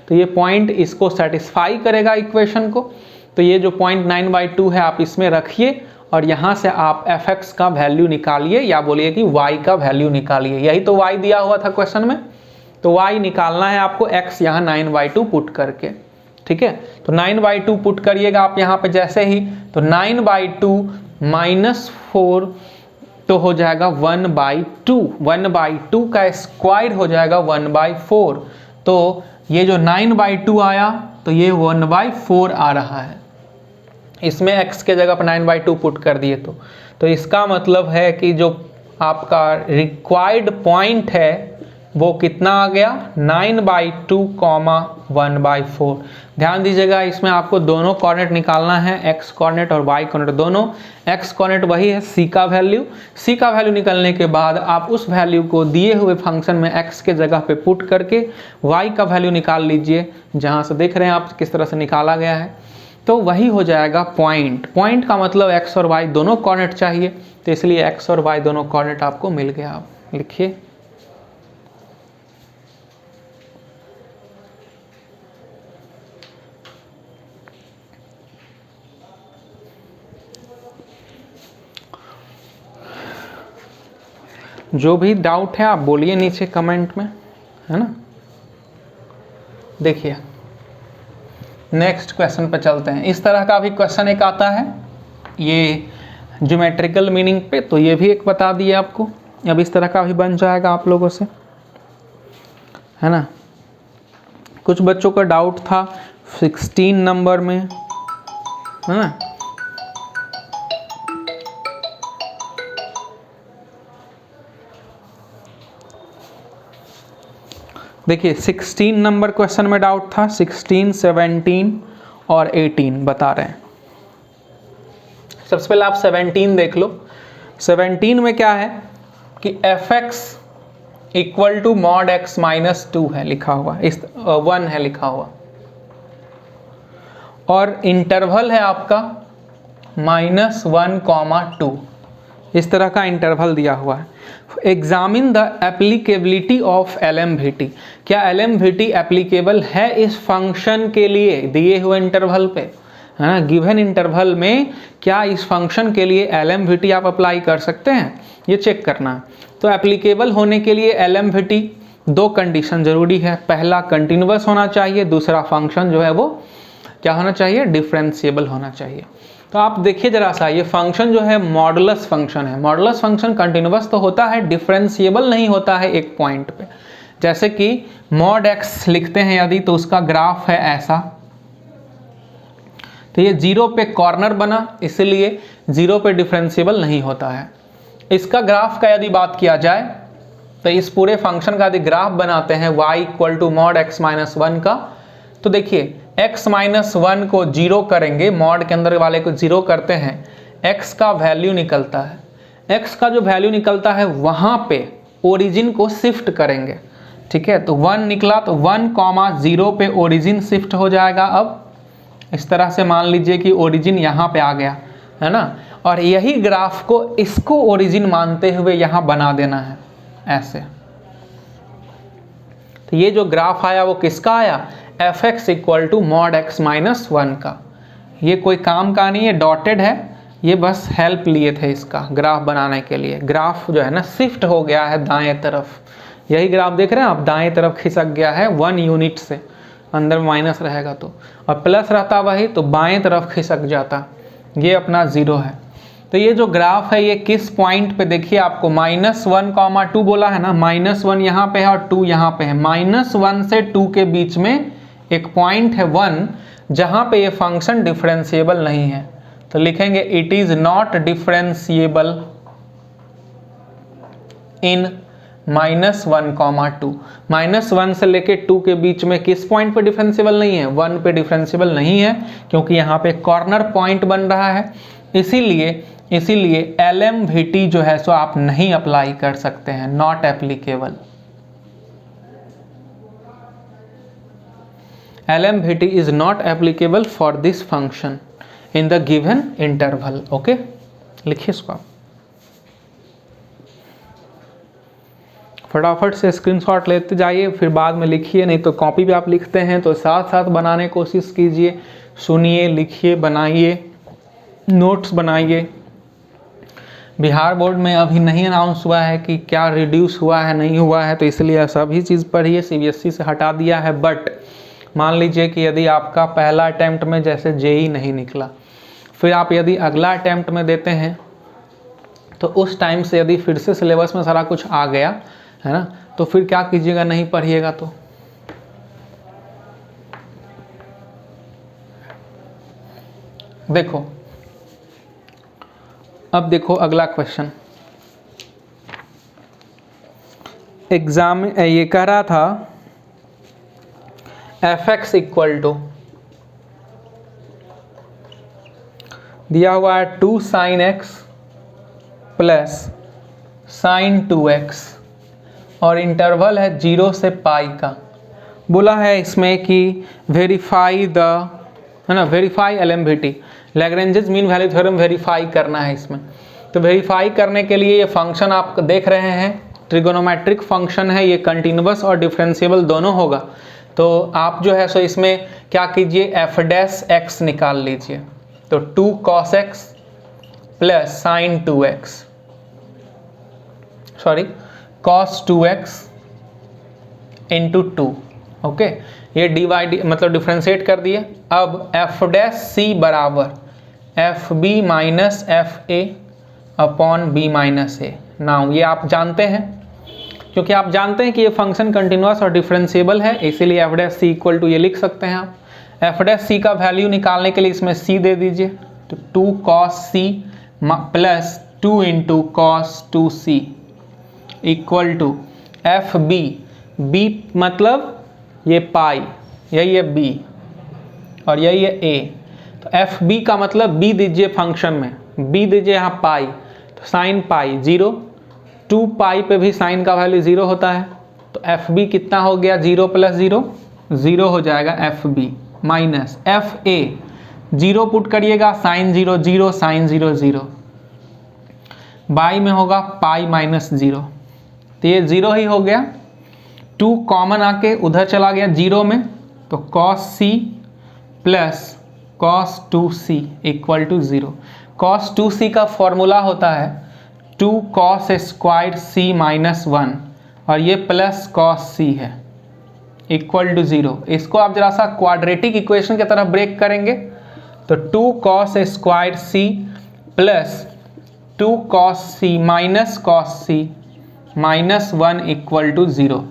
Speaker 1: तो ये पॉइंट इसको सेटिस्फाई करेगा इक्वेशन को। तो ये जो पॉइंट 9/2 है आप इसमें रखिए और यहाँ से आप fx का वैल्यू निकालिए, या बोलिए कि y का वैल्यू निकालिए। यही तो y दिया हुआ था क्वेश्चन में, तो y निकालना है आपको, x यहाँ 9/2 पुट करके, ठीक है। तो 9/2 पुट करिएगा आप यहाँ पे जैसे ही, तो 9/2 - 4 तो हो जाएगा 1/2, 1/2 का स्क्वायर हो जाएगा 1/4। तो ये जो 9/2 आया तो ये 1/4 आ रहा है, इसमें x के जगह पर 9/2 पुट कर दिए तो इसका मतलब है कि जो आपका रिक्वायर्ड पॉइंट है वो कितना आ गया 9/2, 1/4। ध्यान दीजिएगा इसमें आपको दोनों कोऑर्डिनेट निकालना है, x कोऑर्डिनेट और y कोऑर्डिनेट दोनों। x कोऑर्डिनेट वही है c का वैल्यू, c का वैल्यू निकालने के बाद आप उस वैल्यू को दिए हुए फंक्शन में x के जगह पे पुट करके y का वैल्यू निकाल लीजिए, जहाँ से देख रहे हैं आप किस तरह से निकाला गया है, तो वही हो जाएगा पॉइंट। पॉइंट का मतलब x और y दोनों कोऑर्डिनेट चाहिए, तो इसलिए x और y दोनों कोऑर्डिनेट आपको मिल गया। आप लिखिए जो भी डाउट है आप बोलिए नीचे कमेंट में, है ना। देखिए नेक्स्ट क्वेश्चन पे चलते हैं। इस तरह का भी क्वेश्चन एक आता है ये ज्योमेट्रिकल मीनिंग पे, तो ये भी एक बता दिए आपको। अब इस तरह का भी बन जाएगा आप लोगों से, है ना। कुछ बच्चों का डाउट था 16 नंबर में, है ना। देखिए 16 नंबर क्वेश्चन में डाउट था, 16, 17 और 18 बता रहे हैं। सबसे पहले आप 17 देख लो। 17 में क्या है कि fx equal to mod x - 2 है लिखा हुआ, इस 1 है लिखा हुआ, और इंटरवल है आपका -1, 2, इस तरह का इंटरवल दिया हुआ है। Examine the applicability of LMVT, क्या LMVT एप्लीकेबल है इस फंक्शन के लिए दिए हुए इंटरवल पे, है ना। गिवन इंटरवल में क्या इस फंक्शन के लिए LMVT आप अप्लाई कर सकते हैं, ये चेक करना है। तो एप्लीकेबल होने के लिए LMVT दो कंडीशन जरूरी है, पहला कंटिन्यूअस होना चाहिए, दूसरा फंक्शन जो है वो क्या होना चाहिए, डिफरेंशिएबल होना चाहिए। तो आप देखिए जरा सा, ये फंक्शन जो है मॉडुलस फंक्शन है। मॉडुलस फंक्शन कंटिन्यूअस तो होता है, डिफरेंशिएबल नहीं होता है एक पॉइंट पे। जैसे कि मॉड एक्स लिखते हैं यदि, तो उसका ग्राफ है ऐसा, तो ये 0 पे कॉर्नर बना, इसलिए 0 पे डिफरेंशिएबल नहीं होता है। इसका ग्राफ का यदि बात किया जाए तो इस पूरे फंक्शन का यदि ग्राफ बनाते हैं y equal to mod x minus 1 का, तो देखिए x माइनस 1 को 0 करेंगे, मॉड के अंदर वाले को 0 करते हैं, x का वैल्यू निकलता है। x का जो वैल्यू निकलता है वहाँ पे ओरिजिन को शिफ्ट करेंगे, ठीक है। तो 1 निकला तो 1,0 पे ओरिजिन शिफ्ट हो जाएगा। अब इस तरह से मान लीजिए कि ओरिजिन यहाँ पे आ गया है ना, और यही ग्राफ को इसको ओरिजिन मानते हुए यहाँ बना देना है ऐसे। तो ये जो ग्राफ आया वो किसका आया, f x equal to mod x minus 1 का। ये कोई काम का नहीं है, डॉटेड है, ये बस हेल्प लिए थे इसका ग्राफ बनाने के लिए। ग्राफ जो है ना शिफ्ट हो गया है दाएं तरफ, यही ग्राफ देख रहे हैं आप, दाएं तरफ खिसक गया है 1 यूनिट से, अंदर माइनस रहेगा तो, और प्लस रहता वही तो बाएं तरफ खिसक जाता, ये अपना 0 है। तो ये जो ग्राफ है ये किस पॉइंट पे, देखिए आपको -1,2 बोला है ना, -1 यहाँ पे है और 2 यहाँ पे है। -1 से 2 के बीच में एक पॉइंट है 1, जहाँ पे ये फंक्शन डिफरेंशिएबल नहीं है। तो लिखेंगे इट इज नॉट डिफरेंशिएबल इन -1,2। -1 से लेके 2 के बीच में किस पॉइंट पे डिफरेंशिएबल नहीं है, 1 पे डिफरेंशिएबल नहीं है, क्योंकि यहाँ पे कॉर्नर पॉइंट बन रहा है। इसीलिए LMVT जो है सो आप नहीं अप्लाई कर सकते हैं, not applicable. LMVT is not applicable for this function in the given interval. Okay, लिखिए इसको आप फटाफट से स्क्रीनशॉट लेते जाइए, फिर बाद में लिखिए, नहीं तो कॉपी पे आप लिखते हैं तो साथ साथ बनाने की कोशिश कीजिए, सुनिए, लिखिए, बनाइए, नोट्स बनाइए। बिहार बोर्ड में अभी नहीं अनाउंस हुआ है कि क्या रिड्यूस हुआ है नहीं हुआ है, तो इसलिए सभी चीज़ पढ़िए, CBSE से हटा दिया है। बट मान लीजिए कि यदि आपका पहला अटैम्प्ट में जैसे JEE नहीं निकला, फिर आप यदि अगला अटैम्प्ट में देते हैं तो उस टाइम से यदि फिर से सिलेबस में सारा कुछ आ गया है ना, तो फिर क्या कीजिएगा, नहीं पढ़िएगा तो। देखो अब देखो अगला क्वेश्चन, एग्जाम ये कह रहा था एफ एक्स इक्वल टू दिया हुआ है 2 sin x plus sin 2x और इंटरवल है 0 से पाई का। बोला है इसमें कि वेरीफाई द, है ना, verify LMVT, Lagrange's mean value theorem verify करना है इसमें। तो वेरीफाई करने के लिए ये फंक्शन आप देख रहे हैं ट्रिगोनोमेट्रिक फंक्शन है, ये कंटिन्यूअस और डिफरेंशिएबल दोनों होगा। तो आप जो है सो इसमें क्या कीजिए, f' निकाल लीजिए। तो 2 cos x plus sin 2x, sorry cos 2x into 2। Okay, ये डिवाइड मतलब डिफ्रेंशिएट कर दिए। अब f' बराबर fb minus fa upon b minus a। Now ये आप जानते हैं, क्योंकि आप जानते हैं कि ये फंक्शन कंटिन्यूअस और डिफरेंशिएबल है, इसीलिए f' इक्वल टू ये लिख सकते हैं आप। f' का वैल्यू निकालने के लिए इसमें c दे दीजिए, तो 2 cos c plus 2 into cos 2c equal to fb, b मतलब ये पाई, यही है b और यही है a। तो fb का मतलब b दीजिए फंक्शन में, b दीजिए यहाँ पाई, तो साइन पाई 0, 2 पाई पे भी साइन का वैल्यू 0 होता है। तो fb कितना हो गया, 0 प्लस 0 0 हो जाएगा fb माइनस fa, 0 पुट करिएगा, साइन 0 0 साइन 0 0, बाई में होगा पाई माइनस 0, तो ये 0 ही हो गया। 2 कॉमन आके उधर चला गया 0 में, तो cos c plus cos 2c equal to 0। cos 2c का फॉर्मूला होता है 2 cos स्क्वायर c माइनस 1 और ये प्लस कॉस सी है इक्वल टू 0। इसको आप जरा सा क्वाड्रेटिक इक्वेशन की तरफ ब्रेक करेंगे तो 2 cos square c plus 2 cos c minus cos c minus 1 equal to 0।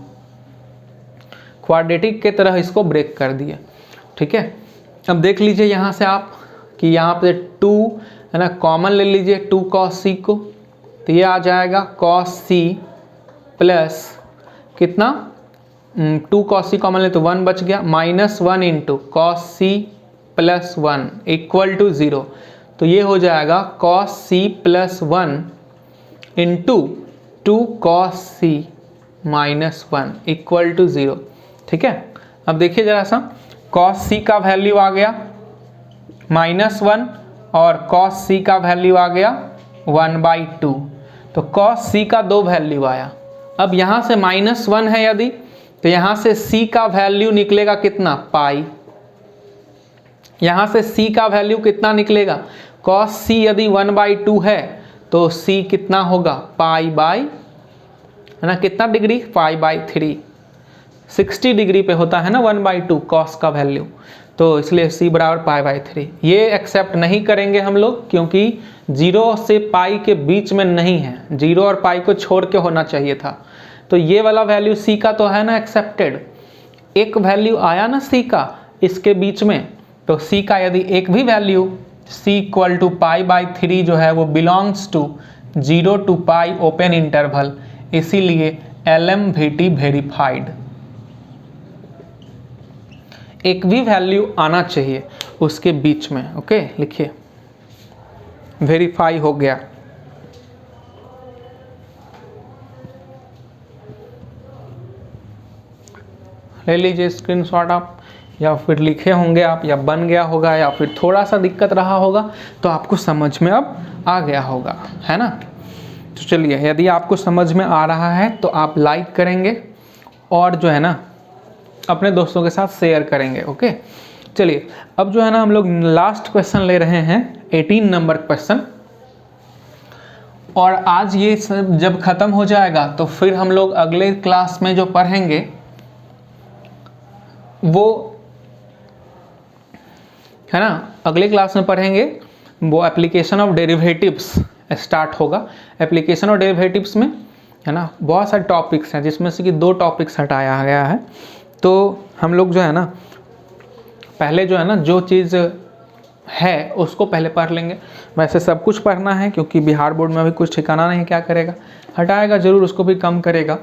Speaker 1: Quadratic के तरह इसको ब्रेक कर दिया। ठीक है, अब देख लीजिए यहाँ से आप कि यहाँ पे 2 है ना, कॉमन ले लीजिए 2 कॉस सी को, तो ये आ जाएगा कॉस सी प्लस कितना 2 कॉस सी कॉमन ले तो 1 बच गया, minus 1 into cos c plus 1 equal to 0। तो ये हो जाएगा cos c plus 1 into 2 cos c minus 1 equal to 0। ठीक है, अब देखिए जरा सा, कॉस सी का वैल्यू आ गया -1 और कॉस सी का वैल्यू आ गया 1/2। तो कॉस सी का 2 वैल्यू आया। अब यहाँ से -1 है यदि, तो यहाँ से सी का वैल्यू निकलेगा कितना, पाई। यहाँ से सी का वैल्यू कितना निकलेगा, कॉस सी यदि 1/2 है तो सी कितना होगा, पाई बाई, है ना, कितना डिग्री, पाई/3। 60 डिग्री पे होता है ना 1/2 कॉस का वैल्यू, तो इसलिए सी बराबर पाई/3। ये एक्सेप्ट नहीं करेंगे हम लोग, क्योंकि 0 से पाई के बीच में नहीं है, 0 और पाई को छोड़ के होना चाहिए था। तो ये वाला वैल्यू सी का तो है ना एक्सेप्टेड, एक वैल्यू आया ना सी का इसके बीच में, तो सी का यदि एक भी वैल्यू सी इक्वल टू पाई/3 जो है वो belongs to 0 to pi open interval, इसीलिए LMVT वेरीफाइड। एक भी वैल्यू आना चाहिए उसके बीच में। ओके, लिखिए वेरीफाई हो गया। ले लीजिए स्क्रीनशॉट आप, या फिर लिखे होंगे आप, या बन गया होगा, या फिर थोड़ा सा दिक्कत रहा होगा तो आपको समझ में अब आ गया होगा, है ना। तो चलिए, यदि आपको समझ में आ रहा है तो आप लाइक करेंगे और जो है ना अपने दोस्तों के साथ शेयर करेंगे। ओके, चलिए अब जो है ना हम लोग लास्ट क्वेश्चन ले रहे हैं, 18 नंबर क्वेश्चन। और आज ये सब जब खत्म हो जाएगा तो फिर हम लोग अगले क्लास में जो पढ़ेंगे वो है ना, अगले क्लास में पढ़ेंगे वो एप्लीकेशन ऑफ डेरिवेटिव्स स्टार्ट होगा। एप्लीकेशन ऑफ डेरिवेटिव्स में है ना बहुत सारे टॉपिक्स हैं, जिसमें से कि 2 टॉपिक्स हटाया गया है। तो हम लोग जो है ना पहले जो है ना जो चीज़ है उसको पहले पढ़ लेंगे। वैसे सब कुछ पढ़ना है, क्योंकि बिहार बोर्ड में अभी कुछ ठिकाना नहीं क्या करेगा, हटाएगा ज़रूर, उसको भी कम करेगा,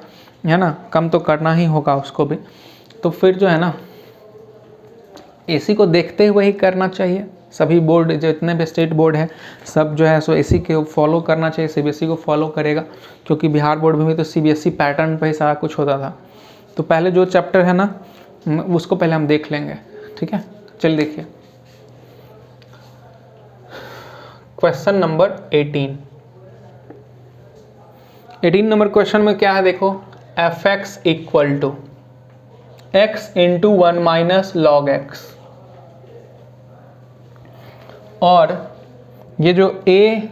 Speaker 1: है ना, कम तो करना ही होगा उसको भी। तो फिर जो है ना एसी को देखते हुए ही करना चाहिए। सभी बोर्ड जितने भी स्टेट बोर्ड है सब जो है सो एसी के फॉलो करना चाहिए, सीबीएसई को फॉलो करेगा, क्योंकि बिहार बोर्ड में भी तो सीबीएसई पैटर्न पे ही सारा कुछ होता था। तो पहले जो चैप्टर है ना उसको पहले हम देख लेंगे। ठीक है, चलिए देखिए क्वेश्चन नंबर 18 नंबर क्वेश्चन में क्या है, देखो fx equal to x into 1 minus log x, और ये जो a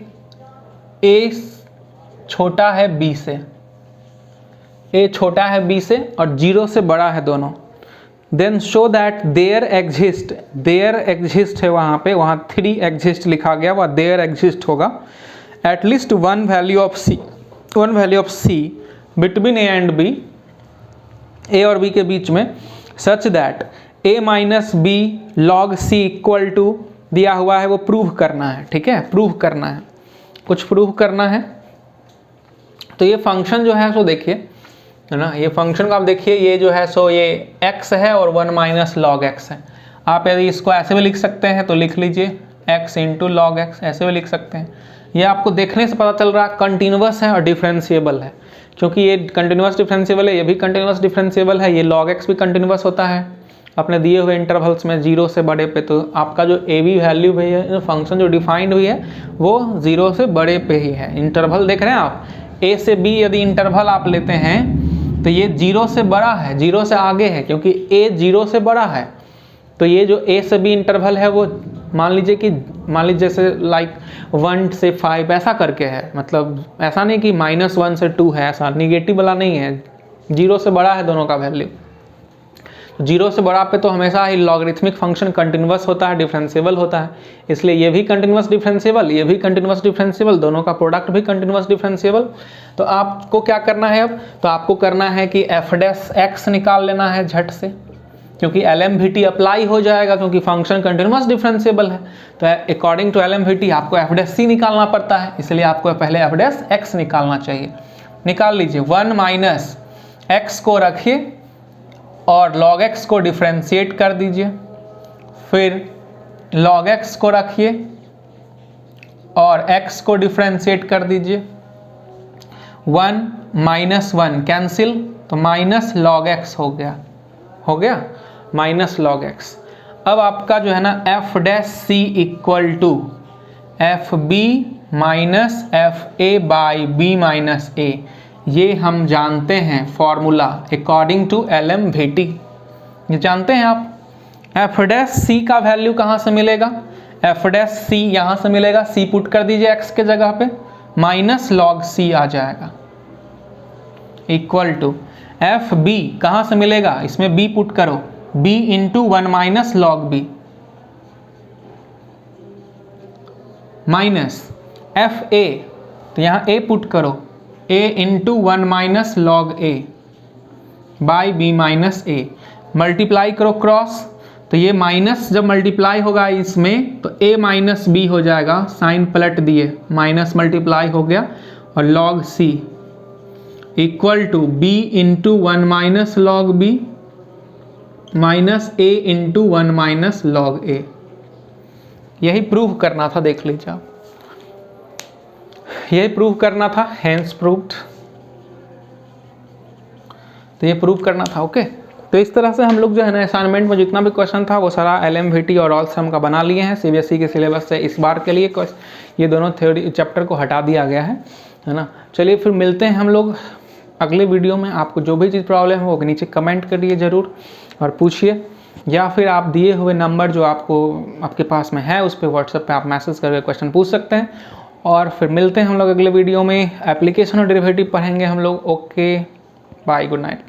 Speaker 1: छोटा है b से, a छोटा है b से और 0 से बड़ा है दोनों, then show that there exist है वहाँ पे, वहाँ 3 एग्जिस्ट लिखा गया, वहाँ देयर एग्जिस्ट होगा at least one value of c between a and b, a और b के बीच में, such that a minus b log c equal to दिया हुआ है, वो प्रूव करना है। ठीक है, प्रूव करना है, कुछ प्रूव करना है। तो ये फंक्शन जो है सो देखिए, है ना, ये फंक्शन को आप देखिए, ये जो है सो ये x है और 1 माइनस लॉग x है। आप यदि इसको ऐसे भी लिख सकते हैं तो लिख लीजिए x इंटू लॉग एक्स, ऐसे भी लिख सकते हैं। ये आपको देखने से पता चल रहा है कंटिन्यूअस है और डिफरेंशिएबल है, क्योंकि ये कंटिन्यूअस डिफरेंशिएबल है, ये भी कंटिन्यूअस डिफरेंशिएबल है, ये लॉग एक्स भी कंटिन्यूअस होता है अपने दिए हुए इंटरवल्स में 0 से बड़े पे। तो आपका जो ए बी वैल्यू भी है, फंक्शन जो डिफाइंड हुई है वो 0 से बड़े पे ही है। इंटरवल देख रहे हैं आप, ए से बी यदि इंटरवल आप लेते हैं तो ये 0 से बड़ा है, 0 से आगे है, क्योंकि ए 0 से बड़ा है। तो ये जो ए से बी इंटरवल है वो मान लीजिए जैसे लाइक 1 से 5 ऐसा करके है, मतलब ऐसा नहीं कि -1 से 2 है, ऐसा निगेटिव वाला नहीं है, 0 से बड़ा है दोनों का वैल्यू। 0 से बड़ा पे तो हमेशा ही लॉगरिथमिक फंक्शन कंटिन्यूअस होता है, डिफरेंशिएबल होता है, इसलिए ये भी कंटिन्यूअस डिफरेंशिएबल, ये भी कंटिन्यूअस डिफरेंशिएबल, दोनों का प्रोडक्ट भी कंटिन्यूअस डिफरेंशिएबल। तो आपको क्या करना है अब, तो आपको करना है कि एफ डैश एक्स निकाल लेना है झट से, क्योंकि LMVT अप्लाई हो जाएगा क्योंकि फंक्शन कंटिन्यूअस डिफरेंशिएबल है। तो अकॉर्डिंग टू LMVT आपको एफ डैश सी निकालना पड़ता है, इसलिए आपको पहले एफ डैश एक्स निकालना चाहिए। निकाल लीजिए, 1 माइनस एक्स को रखिए और log x को डिफ्रेंशिएट कर दीजिए, फिर log x को रखिए और x को डिफ्रेंशिएट कर दीजिए। 1 माइनस 1 कैंसिल, तो माइनस log x हो गया माइनस log x। अब आपका जो है ना f dash c equal to f b minus f a by b minus a, ये हम जानते हैं फॉर्मूला अकॉर्डिंग टू LMVT, ये जानते हैं आप। एफ डैश सी का वैल्यू कहाँ से मिलेगा, एफ डैश सी यहाँ से मिलेगा, सी पुट कर दीजिए x के जगह पे, माइनस log c आ जाएगा, इक्वल टू एफ बी कहाँ से मिलेगा, इसमें b पुट करो, b into 1 minus log b, minus f ए, तो यहाँ a पुट करो, a into 1 minus log a by b minus a, multiply करो क्रॉस, तो ये माइनस जब मल्टीप्लाई होगा इसमें तो a माइनस b हो जाएगा, साइन पलट दिए, माइनस मल्टीप्लाई हो गया, और log c equal to b into 1 minus log b minus a into 1 minus log a। यही प्रूव करना था, देख लीजिए आप, यही प्रूव करना था, हेंस प्रूव्ड। तो ये प्रूव करना था, ओके। तो इस तरह से हम लोग जो है ना असाइनमेंट में जितना भी क्वेश्चन था वो सारा LMVT और रॉल्स थ्योरम का बना लिए हैं। CBSE के सिलेबस से इस बार के लिए ये दोनों थ्योरी चैप्टर को हटा दिया गया है ना। चलिए फिर मिलते हैं हम लोग अगले वीडियो में। आपको जो भी चीज़ प्रॉब्लम है वो नीचे कमेंट करिए ज़रूर और पूछिए, या फिर आप दिए हुए नंबर जो आपके पास में है उस पर व्हाट्सएप पे आप मैसेज करके क्वेश्चन पूछ सकते हैं। और फिर मिलते हैं हम लोग अगले वीडियो में, एप्लीकेशन और डेरिवेटिव पढ़ेंगे हम लोग। Okay, bye, good night.